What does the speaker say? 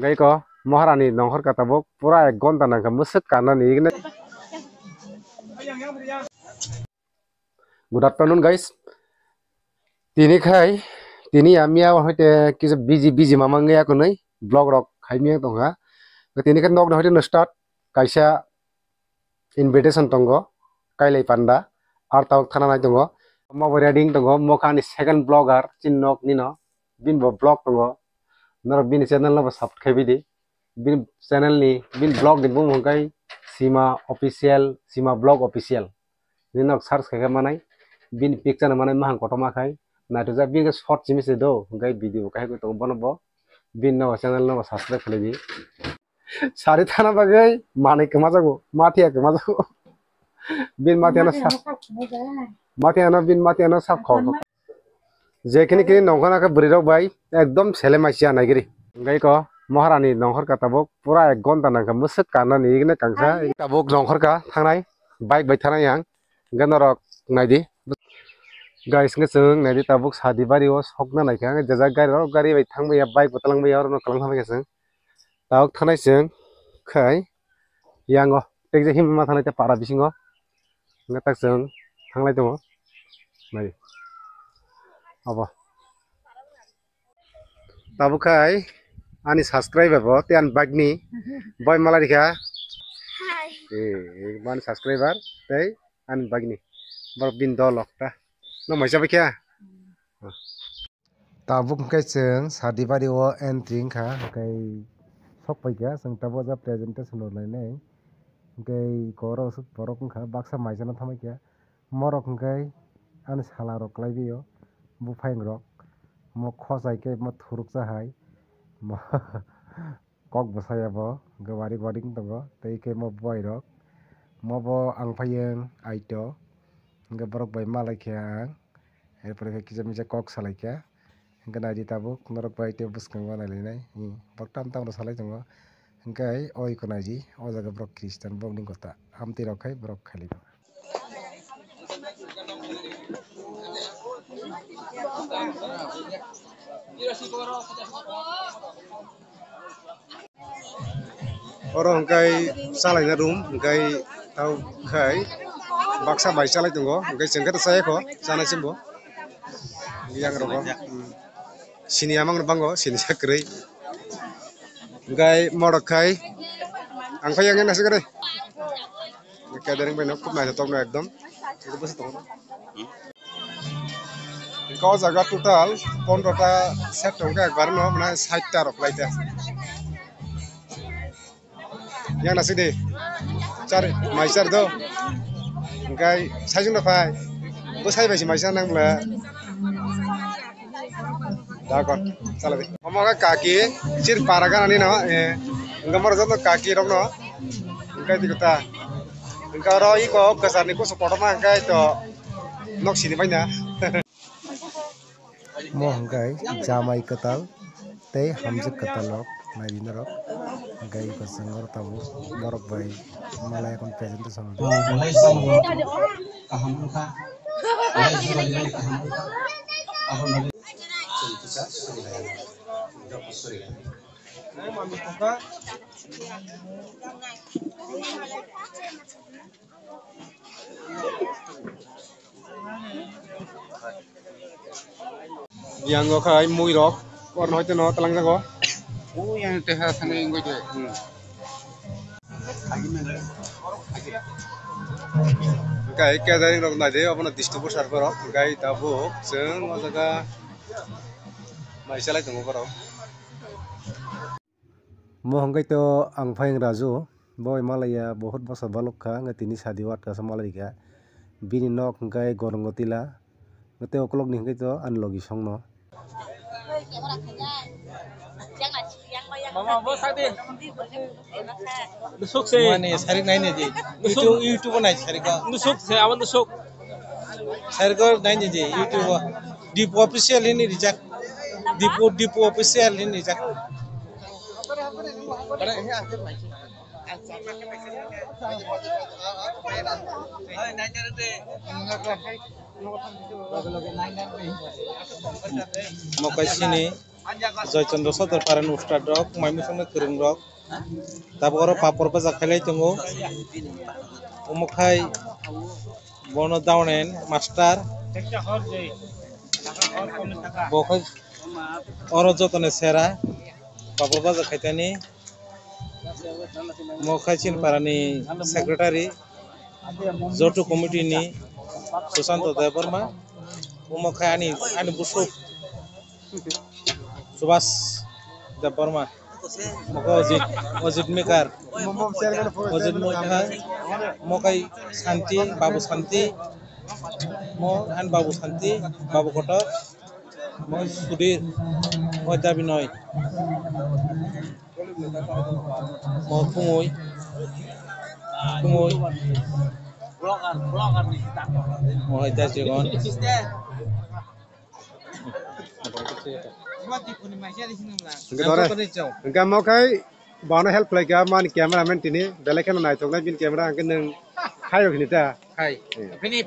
Gai ko Maharani nonghor katabok pura 1 ঘন্টা nangka musik kanani igne. Good afternoon guys. Tini amia hoite kisa busy mamangya ko nai vlog rok khaimia tonga. Tini kan nok hoite no start kaisa invitation tongo kailai panda ar tauk thana nai tongo. Mo reading tongo mokhani second blogger chinnok nino bin bo blog tongo. Nor bin channel no subscribe di. Bin channel ni bin blog di bung hongkai Sima blog official ninok search kai manai bin picture manai mahang kotoma kai na to ja bin short jimis do hongkai video kai ko to bonobo bin no channel no subscribe khali di sari thana bagai manai kema jago mathia kema jago bin mathia no sab kho jekhini kini nongkhana ka buri rok bai ekdom sele maisia naigiri hongkai ko Maharani nonghor ka tabok pura 1 ঘন্টা nangka musik kanani igne kangsa tabok nonghor ka thangnai bike bai thanai yang ganorok naidi guys ngeseng naidi tabok sadi bari o sokna naikha jaja gari bai thangbai bike botalang bai or no kalang thamai geseng tabok thanai seng khai yango tekje himma thanai te para bisingo ngatak seng thanglai tongo nai abo tabok khai ani subscriber bo te an bagni boy malarika ban subscriber tei an bagni bor bin dolok ta no maisa bakya tabuk kai seng sadi bari o entry kha kai sok pai ga seng tabo ja presentation ro lai nei kai koro suk borok kha baksa maisa na thamai kya morok kai an sala rok lai bio bu phaing rok mo khosai ke mo thuruk sa hai kok basaya bo gawari goding tongo tei ke mo boy rok mo bo ang phayeng aito ga borok bai malai kya erpore ke kisa misa kok salai kya gana di tabuk norok bai te buskang banai lenai bok tam ro salai tongo hingkai oi ko naji o jaga borok Christian bok ning kota amti rok khai borok khali oro hingkai salai na room hingkai tau khai baksa bai salai tongo hingkai jengket sai ko sana simbo yang roko sini amang bango sini sakrei hingkai morok khai ang phayang na sigare kadering bai no kup na tok no ekdom itu bus tongo kau jaga total 15 ta set tonga ekbar no mana 60 ta rok laita yang nasi deh cari maisar do hingkai sajung na phai bo sai bai si maisar nang bla dakon chala de omoga kaki sir paragan ani no ngamar jono kaki rok no hingkai dikota hingkai ro i ko kasar ni ko support ma hingkai to nok sini bai na mo hingkai jamai katal tei hamjak katalok naidina rok hingkai ko sangor tabu borok bai malai kon presentation mulai sangor kaham kha mulai kaham kha ahon bisa sorry nah mami kha yang go khai mui rok or hoite no talang jago yang te ha thane ngoi de kai ke jari rok na de apna disturb server rok kai tabu jeng o jaga maisa lai tongo borok mo hongkai to ang phayang raju boy malaya bahut basa balok kha ngatini sadi wat ka samalai ka bini nok hongkai gorongotila ngate oklok ni hongkai to anlogi songno mama bos ade nusuk se mane sari nai ne ji youtube nai sari ka nusuk se awan nusuk sari ko nai ne ji youtube deep official ini rijak deep official ini rijak mau ke sini Jaychandra Sadar Paran Ustad Rock, Maimusana Kurung Rock, Taboro Papor Bazakalai Tungo, Umukai Bono Downen, Master, Bokai Orozotone Sera, Papor Bazakaitani, Mokachin Parani Secretary, Zoto Committee ni Susanto Deborma, Umokani and Busuk Subas Deborma, Ojit Mekar, Ojit Mekar, Mokai Santi, Babu Santi, Mo and Babu Santi, Babu Kotor, Mo Sudir, Mo Dabinoy, Mo Kumoy, Kumoy, Mo Dajigon. Engkau mau kai bana help lagi man cameraman ini belakan naik tong bin camera angin neng hayo gini ta. Hai. Ini